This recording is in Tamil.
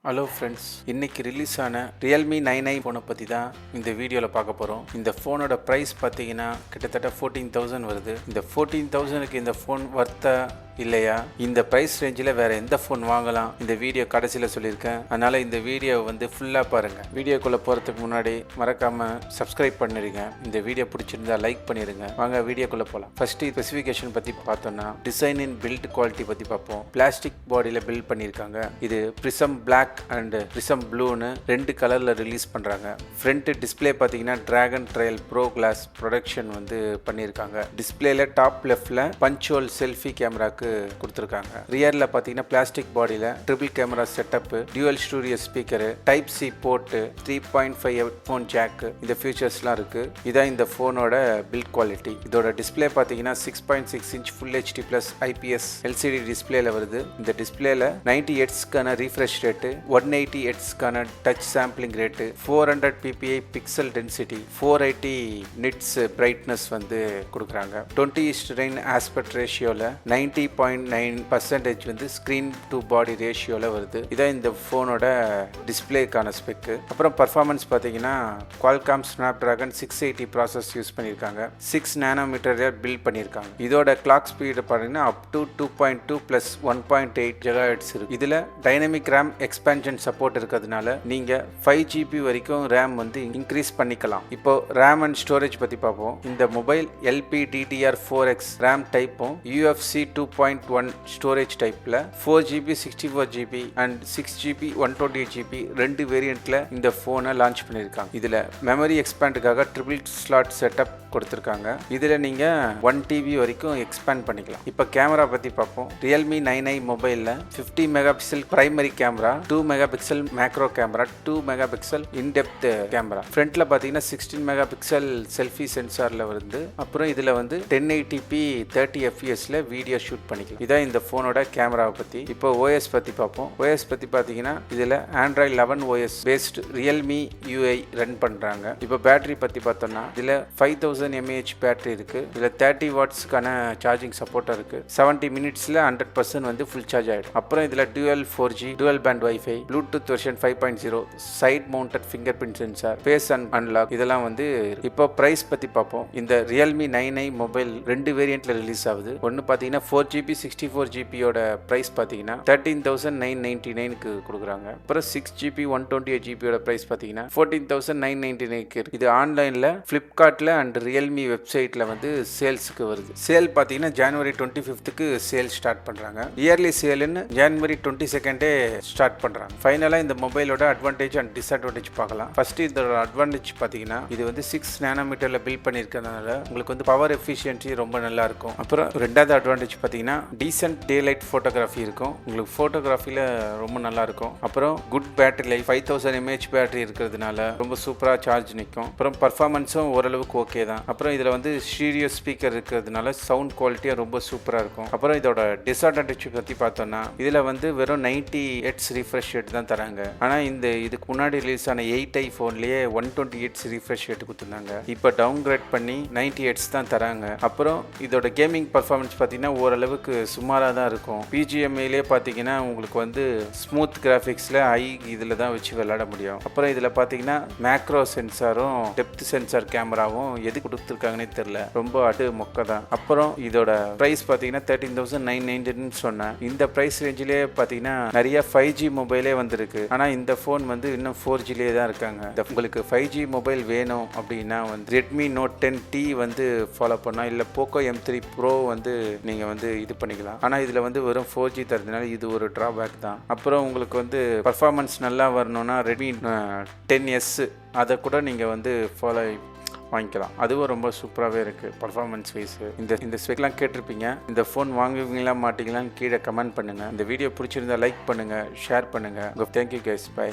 ஹலோ ஃப்ரெண்ட்ஸ், இன்னைக்கு ரிலீஸ் ஆன Realme 9i ஃபோனை பற்றி தான் இந்த வீடியோவில் பார்க்க போகிறோம். இந்த ஃபோனோட ப்ரைஸ் பார்த்தீங்கன்னா கிட்டத்தட்ட 14,000 வருது. இந்த 14,000க்கு இந்த ஃபோன் வர்த்தா இல்லையா, இந்த ப்ரைஸ் ரேஞ்சில் வேறு எந்த ஃபோன் வாங்கலாம், இந்த வீடியோ கடைசியில் சொல்லியிருக்கேன். அதனால் இந்த வீடியோவை வந்து ஃபுல்லாக பாருங்கள். வீடியோக்குள்ளே போகிறதுக்கு முன்னாடி மறக்காமல் சப்ஸ்கிரைப் பண்ணிடுங்க. இந்த வீடியோ பிடிச்சிருந்தா லைக் பண்ணிடுங்க. வாங்க வீடியோக்குள்ளே போகலாம். ஃபஸ்ட்டு ஸ்பெசிஃபிகேஷன் பற்றி பார்த்தோன்னா, டிசைன் இன் பில்ட் குவாலிட்டி பற்றி பார்ப்போம். பிளாஸ்டிக் பாடியில் பில்ட் பண்ணியிருக்காங்க. இது பிரிசம் பிளாக் அண்ட் பிரிசம் ப்ளூன்னு 2 கலரில் ரிலீஸ் பண்ணுறாங்க. ஃப்ரண்ட் டிஸ்பிளே பார்த்தீங்கன்னா dragon trial bro class production வந்து பண்ணியிருக்காங்க. டிஸ்பிளேல டாப் லெஃப்டில் பஞ்ச் ஹோல் செல்ஃபி கேமராக்கு கொடுத்துருக்காங்க. ரியர்ல பார்த்தீங்கன்னா பிளாஸ்டிக் பாடியில் triple camera setup, dual studio speaker, type C port, 3.5 headphone jack, இந்த ஃபீச்சர்ஸ்லாம் இருக்கு. இதான் இந்த ஃபோனோட பில்ட் குவாலிட்டி. இதோட டிஸ்பிளே பார்த்தீங்கன்னா 6.6 inch full HD plus IPS LCD டிஸ்பிளேல வருது. இந்த டிஸ்பிளேல 90 ஹெர்ட்ஸ்க்கான ரீஃப்ரெஷ் ரேட்டு, 180 ஹெர்ட்ஸ்க்கான touch sampling rate, 400 ppi pixel density, 480 nits brightness வந்து கொடுக்குறாங்க. 20:9 ஆஸ்பெக்ட் ரேஷியோல 90.9% வந்து ஸ்க்ரீன் டு பாடி ரேஷியோவில் வருது. இதான் இந்த ஃபோனோட டிஸ்பிளேக்கான ஸ்பெக்கு. அப்புறம் பர்ஃபார்மன்ஸ் பார்த்தீங்கன்னா Qualcomm Snapdragon 680 ப்ராசஸ் யூஸ் பண்ணியிருக்காங்க. 6 நானோமீட்டரில் பில்ட் பண்ணியிருக்காங்க. இதோட கிளாக் ஸ்பீடு பார்த்தீங்கன்னா அப் டு 2.2 + 1.8 GHz இருக்கு. இதில் டைனமிக் ரேம் எக்ஸ்பேன்ஷன் சப்போர்ட் இருக்கிறதுனால நீங்கள் 5 GB வரைக்கும் ரேம் வந்து இன்க்ரீஸ் பண்ணிக்கலாம். இப்போ ரேம் அண்ட் ஸ்டோரேஜ் பற்றி பார்ப்போம். இந்த மொபைல் LPDDR4X ரேம் டைப்பும் UFC 2.1 ஸ்டோரேஜ் டைப்பில் 4GB 64GB and 6GB 128GB 2 வேரியண்ட்டில் இந்த ஃபோனை லான்ச் பண்ணியிருக்காங்க. இதில் மெமரி எக்ஸ்பேண்டுக்காக ட்ரிபிள் ஸ்லாட் செட்டப் கொடுத்துருக்காங்க. இதில் நீங்கள் 1 TB வரைக்கும் எக்ஸ்பேண்ட் பண்ணிக்கலாம். இப்போ கேமரா பற்றி பார்ப்போம். Realme 9i மொபைலில் 50 megapixel primary camera, 2 megapixel macro camera, 2 megapixel in-depth camera. ஃப்ரண்ட்டில் பார்த்தீங்கன்னா 16 மெகாபிக்சல் செல்ஃபி சென்சாரில் வருது. அப்புறம் இதில் வந்து 1080p 30 fps வீடியோ ஷூட் பண்ணிக்கலாம். இதான் இந்த ஃபோனோட கேமராவை பற்றி. இப்போ OS பற்றி பார்ப்போம். OS பற்றி பார்த்தீங்கன்னா இதில் Android 11 OS based Realme UI run பண்ணுறாங்க. இப்போ பேட்டரி பற்றி பார்த்தோம்னா இதில் 5000 mAh பேட்டரி இருக்கு. இதில் 30 வாட்ஸ்க்கான சார்ஜிங் சப்போர்ட்டாக இருக்கு. 70 மினிட்ஸில் 100% வந்து ஃபுல் சார்ஜ் ஆகிடும். அப்புறம் இதில் dual 4G dual band Wi-Fi, Bluetooth version 5.0, side mounted fingerprint sensor, face unlock இதெல்லாம் வந்து. இப்போ ப்ரைஸ் பற்றி பார்ப்போம். இந்த Realme 9i மொபைல் 2 வேரியண்ட்ல ரிலீஸ் ஆகுது. ஒன்று பார்த்தீங்கன்னா 4GB 64GBயோட ப்ரைஸ் பார்த்தீங்கன்னா 13,999க்கு கொடுக்குறாங்க. அப்புறம் 6GB 128GBயோட ப்ரைஸ் பார்த்தீங்கன்னா 14,999க்கு இருக்கு. இது ஆன்லைனில் ஃப்ளிப்கார்ட்டில் அண்ட் ரியல்மி வெப்சைட்டில் வந்து சேல்ஸுக்கு வருது. சேல் பார்த்தீங்கன்னா ஜனவரி 25க்கு சேல் ஸ்டார்ட் பண்ணுறாங்க. இயர்லி சேலுன்னு ஜனவரி 22 ஸ்டார்ட் பண்ணுறாங்க. ஃபைனலாக இந்த மொபைலோட அட்வான்டேஜ் அண்ட் டிஸ்அட்வான்டேஜ் பார்க்கலாம். ஃபர்ஸ்ட் இதோட அட்வான்டேஜ் பார்த்தீங்கன்னா இது வந்து 6 நானோமீட்டரில் பில்ட் பண்ணியிருக்கிறதுனால உங்களுக்கு வந்து பவர் எஃபிஷியன்சி ரொம்ப நல்லா இருக்கும். அப்புறம் ரெண்டாவது அட்வான்டேஜ் பார்த்தீங்கன்னா டீசென்ட் டே லைட் ஃபோட்டோகிராஃபி இருக்கும். உங்களுக்கு ஃபோட்டோகிராஃபியில் ரொம்ப நல்லா இருக்கும். அப்புறம் good battery life, 5000 mAh battery இருக்கிறதுனால ரொம்ப சூப்பராக சார்ஜ் நிற்கும். அப்புறம் பர்ஃபார்மன்ஸும் ஓரளவுக்கு ஓகே தான். அப்புறம் இதில் வந்து ஸ்டீரியோ ஸ்பீக்கர் இருக்கிறதுனால சவுண்ட் குவாலிட்டியாக ரொம்ப சூப்பராக இருக்கும். அப்புறம் இதோட டிஸ்அட்வான்டேஜ் பற்றி பார்த்தோம்னா இதில் வந்து வெறும் 90 Hz ரீஃப்ரெஷ் ரேட் தான் தராங்க. ஆனால் இதுக்கு முன்னாடி ரிலீஸ் ஆன 8i ஃபோன்லேயே 120 Hz ரீஃப்ரெஷ் ரேட் கொடுத்துருந்தாங்க. இப்போ டவுன் கிரேட் பண்ணி 90 Hz தான் தராங்க. அப்புறம் இதோட கேமிங் பர்ஃபார்மன்ஸ் பார்த்தீங்கன்னா ஓரளவுக்கு சுமாராக தான் இருக்கும். பிஜிஎம்ஐலே பார்த்தீங்கன்னா உங்களுக்கு வந்து ஸ்மூத் கிராஃபிக்ஸில் இதில் தான் வச்சு விளையாட முடியும். அப்புறம் இதில் பார்த்தீங்கன்னா மேக்ரோ சென்சாரும் டெப்த் சென்சார் கேமராவும் எது கொடுத்துருக்காங்கன்னே தெரியல, ரொம்ப மொக்க தான். அப்புறம் இதோட ப்ரைஸ் பார்த்தீங்கன்னா 13,999 சொன்னேன். இந்த ப்ரைஸ் ரேஞ்சிலே பார்த்தீங்கன்னா நிறைய 5G மொபைலே வந்திருக்கு. ஆனால் இந்த ஃபோன் வந்து இன்னும் 4Gலே தான் இருக்காங்க. உங்களுக்கு 5G மொபைல் வேணும் அப்படின்னா வந்து Redmi Note 10T வந்து ஃபாலோ பண்ணலாம். இல்லை Poco M3 Pro வந்து நீங்கள் வந்து இது பண்ணிக்கலாம். ஆனால் இதில் வந்து வெறும் 4G தரதுனால இது ஒரு ட்ராபேக் தான். அப்புறம் உங்களுக்கு வந்து பர்ஃபார்மன்ஸ் நல்லா வரணும்னா Redmi 10S அதை கூட நீங்கள் வந்து ஃபாலோ வாங்கிக்கலாம். அதுவும் ரொம்ப சூப்பராகவே இருக்குது பர்ஃபார்மன்ஸ் வைஸ். இந்த ஸ்பெக்லாம் கேட்டிருப்பீங்க. இந்த ஃபோன் வாங்குவீங்களா மாட்டிங்களான்னு கீழே கமெண்ட் பண்ணுங்கள். இந்த வீடியோ பிடிச்சிருந்தா லைக் பண்ணுங்கள், ஷேர் பண்ணுங்கள். Thank you guys, by.